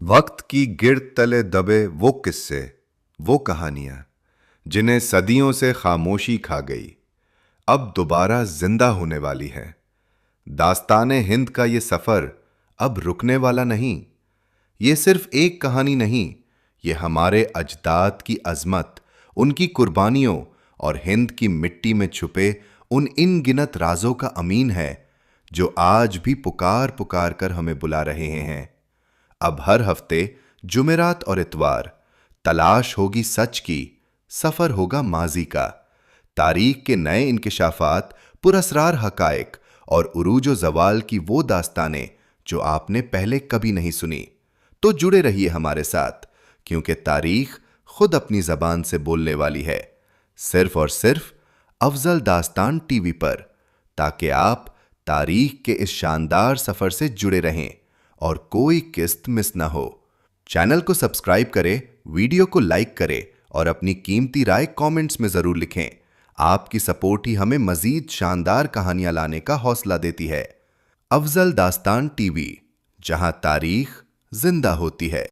वक्त की गिर्द तले दबे वो किस्से, वो कहानियां जिन्हें सदियों से खामोशी खा गई, अब दोबारा जिंदा होने वाली है। दास्ताने हिंद का ये सफर अब रुकने वाला नहीं। ये सिर्फ एक कहानी नहीं, ये हमारे अजदाद की अजमत, उनकी कुर्बानियों और हिंद की मिट्टी में छुपे उन इन गिनत राजों का अमीन है, जो आज भी पुकार पुकार कर हमें बुला रहे हैं। अब हर हफ्ते जुमेरात और इतवार तलाश होगी सच की, सफर होगा माजी का। तारीख के नए इंकिशाफात, पुरअसरार हकायक और उरूज जवाल की वो दास्तानें जो आपने पहले कभी नहीं सुनी। तो जुड़े रहिए हमारे साथ, क्योंकि तारीख खुद अपनी जबान से बोलने वाली है, सिर्फ और सिर्फ अफजल दास्तान टीवी पर, ताकि आप तारीख के इस शानदार सफर से जुड़े रहें और कोई किस्त मिस ना हो। चैनल को सब्सक्राइब करें, वीडियो को लाइक करें और अपनी कीमती राय कमेंट्स में जरूर लिखें। आपकी सपोर्ट ही हमें मजीद शानदार कहानियां लाने का हौसला देती है। अफजल दास्तान टीवी, जहां तारीख जिंदा होती है।